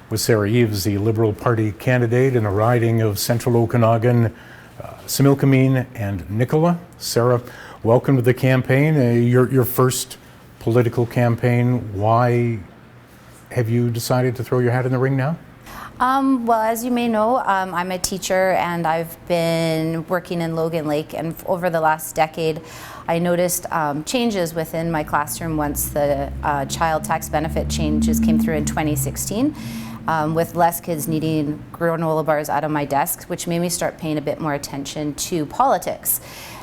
with Sarah Eves, the Liberal Party candidate in the riding of Central Okanagan, Similkameen and Nicola. Sarah, welcome to the campaign. Your first political campaign. Why have you decided to throw your hat in the ring now? Well, as you may know, I'm a teacher and I've been working in Logan Lake, and over the last decade I noticed changes within my classroom once the child tax benefit changes came through in 2016, with less kids needing granola bars out of my desk, which made me start paying a bit more attention to politics.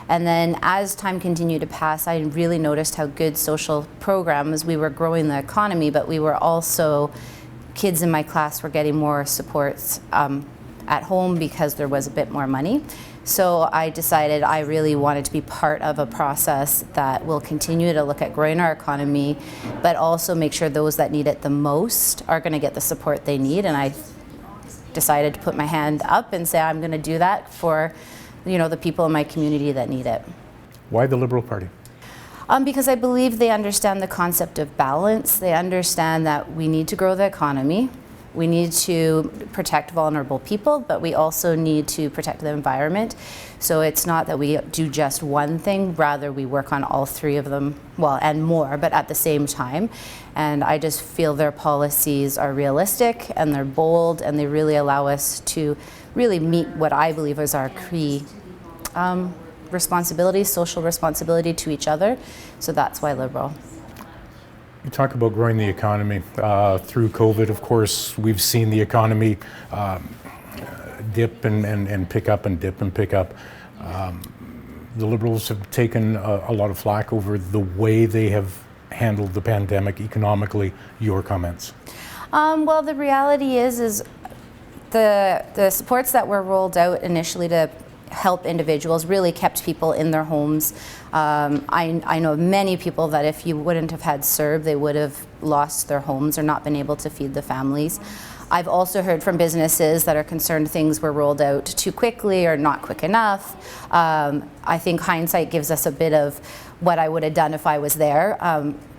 And then as time continued to pass, I really noticed how good social programs, we were growing the economy, but we were also, kids in my class were getting more supports at home because there was a bit more money. So I decided I really wanted to be part of a process that will continue to look at growing our economy, but also make sure those that need it the most are going to get the support they need. And I decided to put my hand up and say I'm going to do that for, you know, the people in my community that need it. Why the Liberal Party? Because I believe they understand the concept of balance. They understand that we need to grow the economy. We need to protect vulnerable people, but we also need to protect the environment. So it's not that we do just one thing, rather we work on all three of them, well, and more, but at the same time. And I just feel their policies are realistic and they're bold and they really allow us to really meet what I believe is our key responsibility, social responsibility to each other. So that's why Liberal. You talk about growing the economy. Through COVID, of course, we've seen the economy dip and pick up and dip and pick up. The Liberals have taken a lot of flack over the way they have handled the pandemic economically. Your comments? Well, the reality is the supports that were rolled out initially to help individuals really kept people in their homes. I know many people that if you wouldn't have had CERB, they would have lost their homes or not been able to feed the families. I've also heard from businesses that are concerned things were rolled out too quickly or not quick enough. I think hindsight gives us a bit of what I would have done if I was there,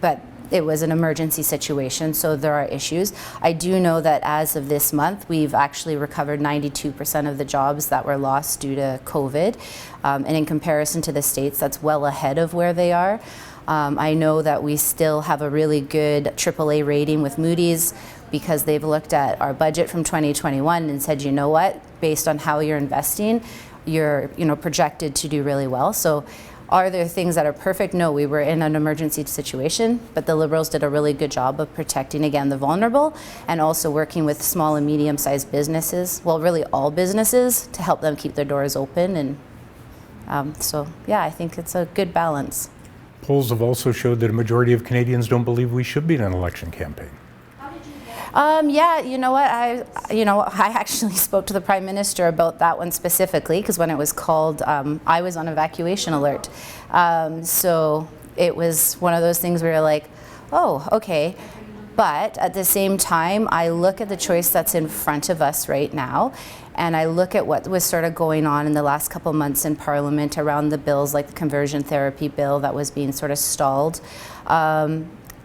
but it was an emergency situation, so there are issues. I do know that as of this month, we've actually recovered 92% of the jobs that were lost due to COVID. And in comparison to the states, that's well ahead of where they are. I know that we still have a really good AAA rating with Moody's because they've looked at our budget from 2021 and said, you know what, based on how you're investing, you're projected to do really well. So are there things that are perfect? No, we were in an emergency situation, but the Liberals did a really good job of protecting, again, the vulnerable and also working with small and medium-sized businesses, well, really all businesses, to help them keep their doors open. And so, yeah, I think it's a good balance. Polls have also showed that a majority of Canadians don't believe we should be in an election campaign. Yeah, you know what? I actually spoke to the Prime Minister about that one specifically because when it was called, I was on evacuation alert. So it was one of those things where you're like, oh, okay. But at the same time, I look at the choice that's in front of us right now, and I look at what was sort of going on in the last couple months in Parliament around the bills like the conversion therapy bill that was being sort of stalled.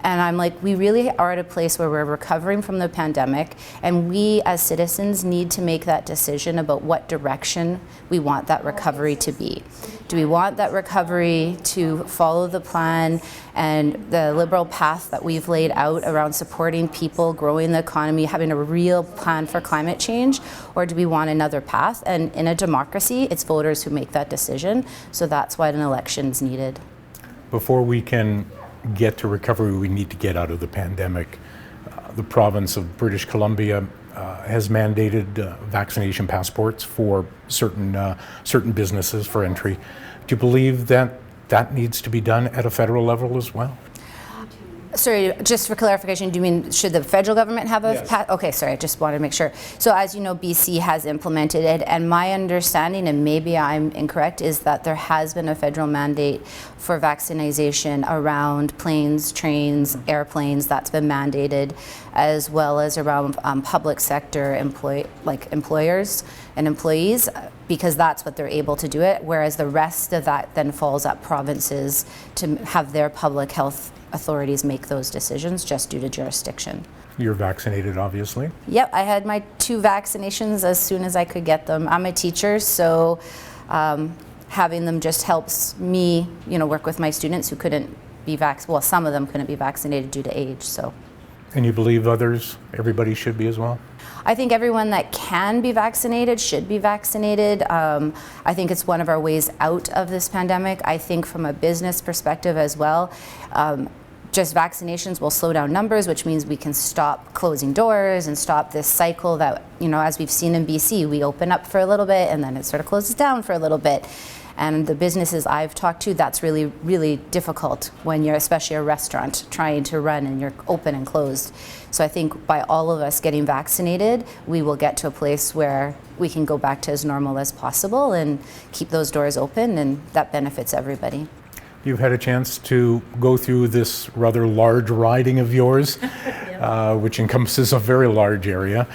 And I'm like, we really are at a place where we're recovering from the pandemic, and we as citizens need to make that decision about what direction we want that recovery to be. Do we want that recovery to follow the plan and the Liberal path that we've laid out around supporting people, growing the economy, having a real plan for climate change, or do we want another path? And in a democracy, it's voters who make that decision, so that's why an election is needed. Before we can get to recovery, we need to get out of the pandemic. The province of British Columbia has mandated vaccination passports for certain businesses for entry. Do you believe that that needs to be done at a federal level as well? Sorry, just for clarification, do you mean should the federal government have a Yes. Okay, sorry, I just wanted to make sure. So as you know, BC has implemented it, and my understanding, and maybe I'm incorrect, is that there has been a federal mandate for vaccination around planes, trains, airplanes. That's been mandated, as well as around public sector employers and employees, because that's what they're able to do it, whereas the rest of that then falls at provinces to have their public health authorities make those decisions just due to jurisdiction. You're vaccinated, obviously. Yep, I had my 2 vaccinations as soon as I could get them. I'm a teacher, so having them just helps me, work with my students who couldn't be well, some of them couldn't be vaccinated due to age, so. And you believe everybody should be as well? I think everyone that can be vaccinated should be vaccinated. I think it's one of our ways out of this pandemic. I think from a business perspective as well, just vaccinations will slow down numbers, which means we can stop closing doors and stop this cycle that, as we've seen in BC, we open up for a little bit and then it sort of closes down for a little bit. And the businesses I've talked to, that's really, really difficult when you're, especially a restaurant, trying to run and you're open and closed. So I think by all of us getting vaccinated, we will get to a place where we can go back to as normal as possible and keep those doors open, and that benefits everybody. You've had a chance to go through this rather large riding of yours, which encompasses a very large area.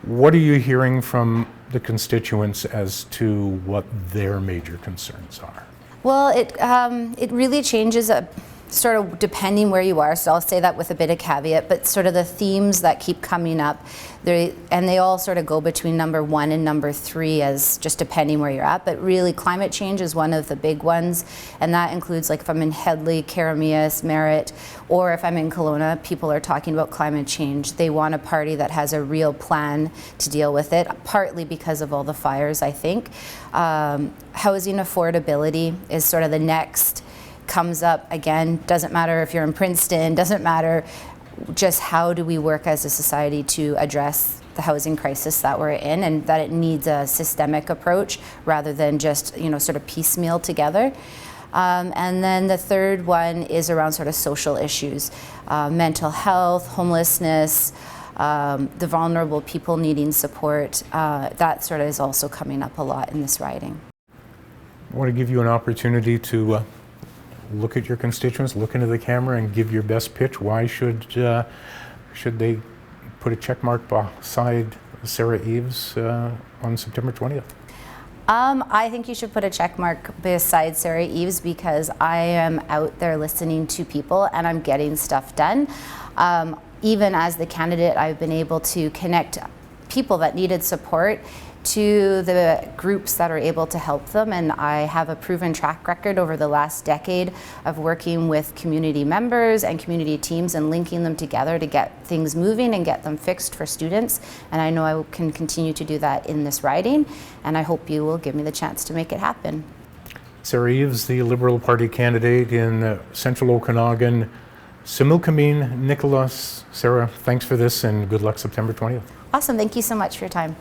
What are you hearing from the constituents as to what their major concerns are? Well, it really changes sort of depending where you are, so I'll say that with a bit of caveat, but sort of the themes that keep coming up, they all sort of go between number 1 and number 3 as just depending where you're at, but really climate change is one of the big ones, and that includes, like, if I'm in Headley, Karamias, Merritt, or if I'm in Kelowna, people are talking about climate change. They want a party that has a real plan to deal with it, partly because of all the fires, I think. Housing affordability is sort of the next comes up again. Doesn't matter if you're in Princeton, doesn't matter, just how do we work as a society to address the housing crisis that we're in, and that it needs a systemic approach rather than just sort of piecemeal together. And then the third one is around sort of social issues, mental health, homelessness, the vulnerable people needing support. That sort of is also coming up a lot in this riding. I want to give you an opportunity to look at your constituents, look into the camera, and give your best pitch. Why should they put a check mark beside Sarah Eves on September 20th? I think you should put a check mark beside Sarah Eves because I am out there listening to people and I'm getting stuff done. Even as the candidate, I've been able to connect people that needed support to the groups that are able to help them, and I have a proven track record over the last decade of working with community members and community teams and linking them together to get things moving and get them fixed for students, and I know I can continue to do that in this riding, and I hope you will give me the chance to make it happen. Sarah Eves, the Liberal Party candidate in Central Okanagan, Similkameen, Nicholas. Sarah, thanks for this and good luck September 20th. Awesome, thank you so much for your time.